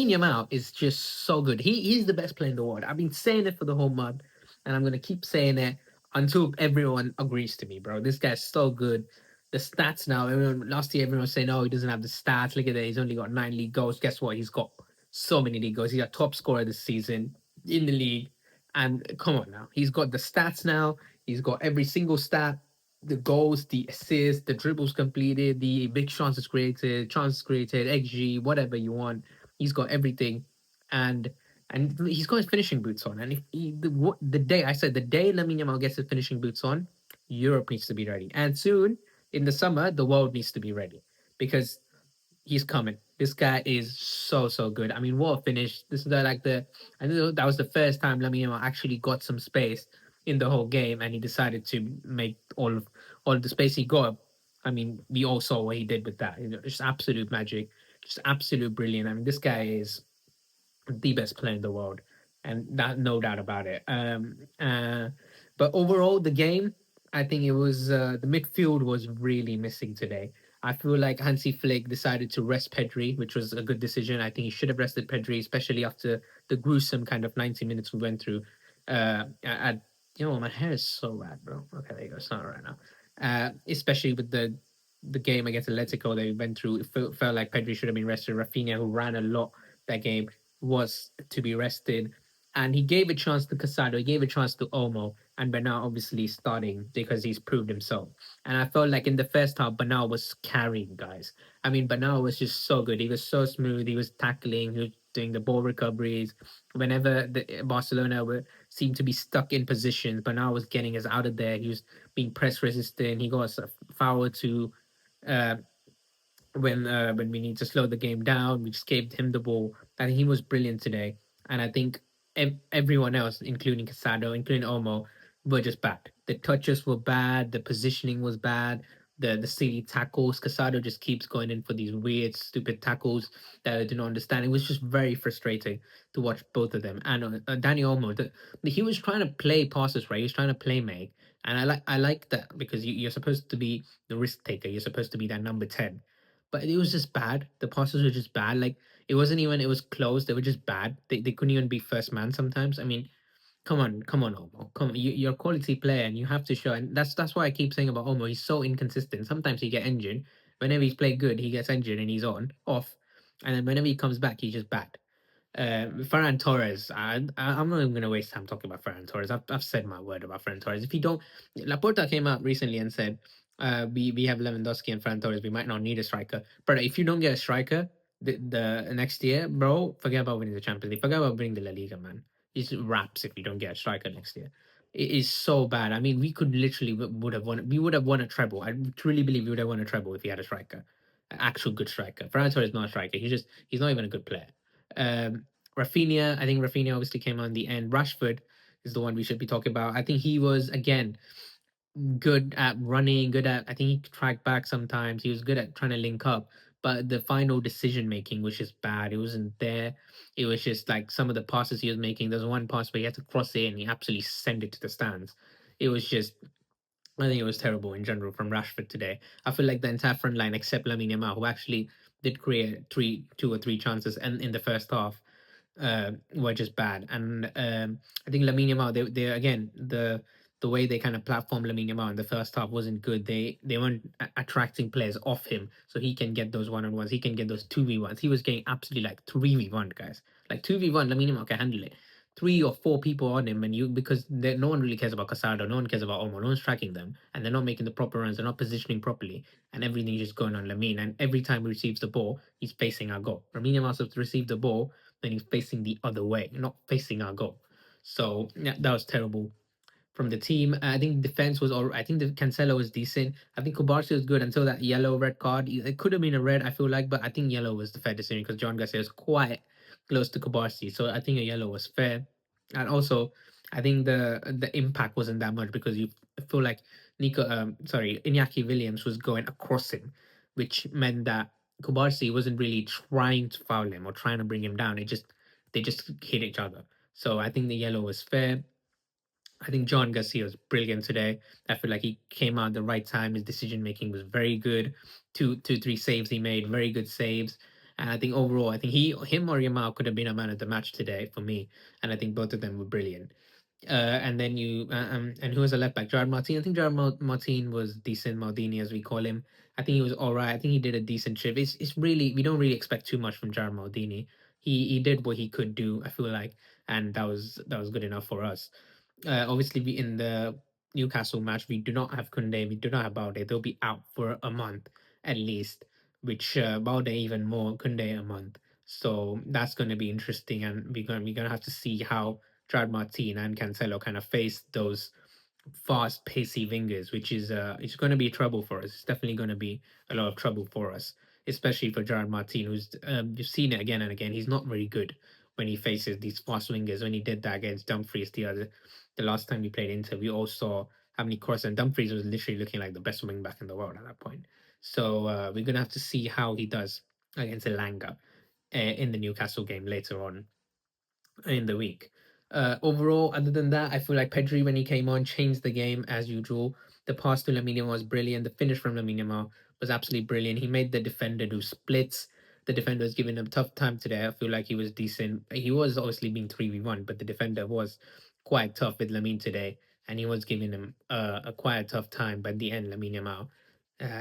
Yamal is just so good. He's the best player in the world. I've been saying it for the whole month, and I'm gonna keep saying it until everyone agrees to me, bro. This guy's so good. The stats now. Everyone last year, everyone was saying, "Oh, he doesn't have the stats." Look at that. He's only got 9 league goals. Guess what? He's got so many league goals. He's a top scorer this season in the league. And come on now, he's got the stats now. He's got every single stat: the goals, the assists, the dribbles completed, the big chances created, XG, whatever you want. He's got everything, and he's got his finishing boots on. And if the day I said the day Lamine Yamal gets his finishing boots on, Europe needs to be ready, and soon in the summer the world needs to be ready because he's coming. This guy is so good. I mean, what a finish! This is I know that was the first time Lamine Yamal actually got some space in the whole game, and he decided to make all of the space he got. I mean, we all saw what he did with that. You know, just absolute magic, just absolute brilliant. I mean, this guy is the best player in the world, and that no doubt about it. But overall, the game, I think it was the midfield was really missing today. I feel like Hansi Flick decided to rest Pedri, which was a good decision. I think he should have rested Pedri, especially after the gruesome kind of 90 minutes we went through. At my hair is so bad, bro. Okay, there you go. It's not right now. Especially with the game against Atletico that we went through, it felt like Pedri should have been rested. Rafinha, who ran a lot that game, was to be rested. And he gave a chance to Casado, he gave a chance to Olmo, and Bernal obviously starting because he's proved himself. And I felt like in the first half, Bernal was carrying guys. I mean, Bernal was just so good. He was so smooth. He was tackling, he was doing the ball recoveries. Whenever the Barcelona seemed to be stuck in positions, Bernal was getting us out of there. He was being press resistant. He got us a foul to uh, when we need to slow the game down. We just gave him the ball. I think he was brilliant today, and I think everyone else, including Casado, including Omo, were just bad. The touches were bad. The positioning was bad. The silly tackles. Casado just keeps going in for these weird, stupid tackles that I do not understand. It was just very frustrating to watch both of them. And Danny Olmo, he was trying to play passes right. He was trying to play make, and I like that because you're supposed to be the risk taker. You're supposed to be that number 10, but it was just bad. The passes were just bad. Like it wasn't even it was close. They were just bad. They couldn't even be first man sometimes. I mean, come on, Omo. Come on. You're a quality player and you have to show, and that's why I keep saying about Omo. He's so inconsistent. Sometimes he get injured. Whenever he's played good, he gets injured and he's on off. And then whenever he comes back, he's just bad. Ferran Torres, I'm not even going to waste time talking about Ferran Torres. I've said my word about Ferran Torres. If you don't, Laporta came out recently and said, we have Lewandowski and Ferran Torres. We might not need a striker. But if you don't get a striker the next year, bro, forget about winning the Champions League. Forget about winning the La Liga, man. It's wraps if you don't get a striker next year. It is so bad. I mean, we could literally would have won. We would have won a treble. I truly believe we would have won a treble if he had a striker, an actual good striker. Ferran Torres is not a striker. He's not even a good player. Um, Rafinha, I think Rafinha obviously came on the end. Rashford is the one we should be talking about. I think he was again good at running, good at I think he could track back sometimes. He was good at trying to link up, but the final decision making was just bad. It wasn't there. It was just like some of the passes he was making. There's one pass where he had to cross it and he absolutely sent it to the stands. It was just I think it was terrible in general from Rashford today. I feel like the entire front line, except Lamine Yamal, who actually did create two or three chances, and in the first half, were just bad. And I think Lamine Yamal, they again the way they kind of platformed Lamine Yamal in the first half wasn't good. They weren't attracting players off him, so he can get those 1-on-1s. He can get those 2v1s. He was getting absolutely like 3v1 guys, like 2v1. Lamine Yamal can handle it. Three or four people on him, and you because no one really cares about Casado, no one cares about Olmo, no one's tracking them, and they're not making the proper runs, they're not positioning properly, and everything's just going on Lamine. And every time he receives the ball, he's facing our goal. Lamine must have received the ball, then he's facing the other way, not facing our goal. So yeah, that was terrible from the team. I think defense was all. I think the Cancelo was decent. I think Kubarsi was good until that yellow red card. It could have been a red, I feel like, but I think yellow was the fair decision because John Garcia was quite close to Kubarsi, so I think a yellow was fair. And also, I think the impact wasn't that much because you feel like Iñaki Williams was going across him, which meant that Kubarsi wasn't really trying to foul him or trying to bring him down. They just hit each other. So I think the yellow was fair. I think John Garcia was brilliant today. I feel like he came out at the right time. His decision making was very good. Three saves he made, very good saves. And I think overall, I think him or Yamal could have been a man of the match today for me. And I think both of them were brilliant. And then and who was a left back? Gerard Martin. I think Gerard Martin was decent. Maldini, as we call him. I think he was all right. I think he did a decent trip. It's really, we don't really expect too much from Gerard Maldini. He did what he could do. I feel like, and that was good enough for us. Obviously, we in the Newcastle match, we do not have Kunde, we do not have Balde. They'll be out for a month at least, which Balde even more, Kunde a month. So that's going to be interesting, and we're gonna have to see how Gerard Martin and Cancelo kind of face those fast, pacey wingers, which is it's going to be trouble for us. It's definitely going to be a lot of trouble for us, especially for Gerard Martin, who's you've seen it again and again. He's not very good when he faces these fast wingers. When he did that against Dumfries the last time we played Inter, we all saw how many crosses, and Dumfries was literally looking like the best wing back in the world at that point. So we're gonna have to see how he does against Elanga in the Newcastle game later on in the week. Overall, other than that, I feel like Pedri, when he came on, changed the game as usual. The pass to Lamine was brilliant. The finish from Lamine was absolutely brilliant. He made the defender do splits. The defender was giving him a tough time today. I feel like he was decent. He was obviously being 3v1, but the defender was quite tough with Lamine today, and he was giving him a quite tough time. But at the end, Lamine Yamal,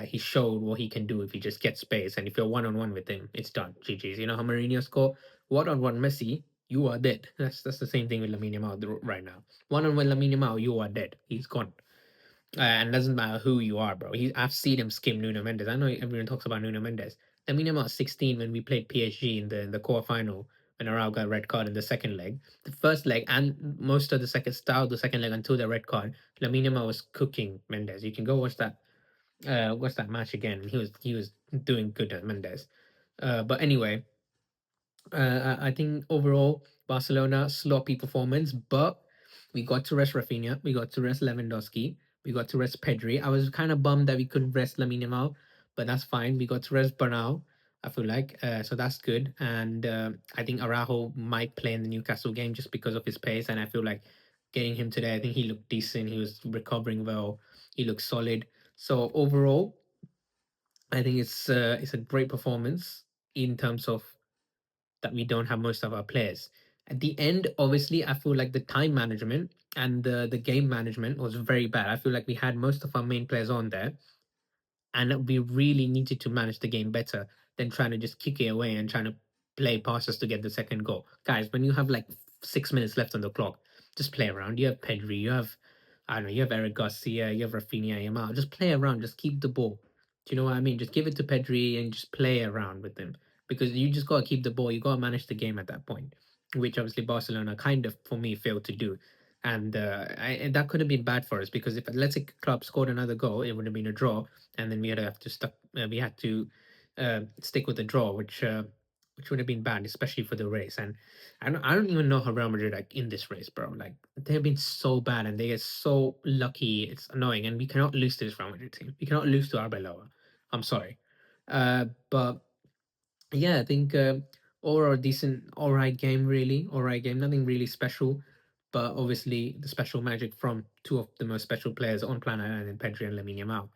he showed what he can do if he just gets space. And if you're one on one with him, it's done. GG's. You know how Mourinho score? One on one Messi, you are dead. That's the same thing with Lamine Yamal right now. One on one Lamine Yamal, you are dead. He's gone. And it doesn't matter who you are, bro. I've seen him skim Nuno Mendes. I know everyone talks about Nuno Mendes. Lamine Yamal 16 when we played PSG in the quarterfinal when Arau got a red card in the second leg. The first leg and most of the second style, the second leg until the red card, Lamine Yamal was cooking Mendes. You can go watch that match again. He was doing good at Mendes. But anyway, I think overall Barcelona sloppy performance, but we got to rest Rafinha, we got to rest Lewandowski, we got to rest Pedri. I was kind of bummed that we couldn't rest Lamine Yamal, but that's fine. We got to rest Bernal. I feel like so that's good, and I think Araujo might play in the Newcastle game just because of his pace, and I feel like getting him today. I think he looked decent. He was recovering well. He looked solid. So overall, I think it's a great performance in terms of that we don't have most of our players. At the end, obviously, I feel like the time management and the game management was very bad. I feel like we had most of our main players on there, and we really needed to manage the game better than trying to just kick it away and trying to play passes to get the second goal. Guys, when you have like 6 minutes left on the clock, just play around. You have Pedri, you have I don't know, you have Eric Garcia, you have Rafinha, Yamal. Just play around, just keep the ball. Do you know what I mean? Just give it to Pedri and just play around with him because you just got to keep the ball. You got to manage the game at that point, which obviously Barcelona kind of, for me, failed to do. And that could have been bad for us because if Athletic Club scored another goal, it would have been a draw, and then we had to stick with the draw, which would have been bad, especially for the race. And I don't even know how Real Madrid like in this race, bro. Like they've been so bad and they get so lucky. It's annoying, and we cannot lose to this Real Madrid team. We cannot lose to Arbeloa. I'm sorry, but yeah, I think overall decent, all right game, really, all right game. Nothing really special, but obviously the special magic from two of the most special players on planet Earth, in Pedri and Lamine Yamal.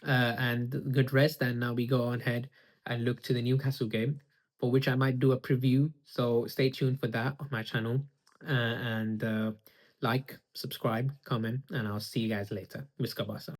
And good rest, and now we go on ahead and look to the Newcastle game, for which I might do a preview. So stay tuned for that on my channel, and like, subscribe, comment, and I'll see you guys later. Visca Barca.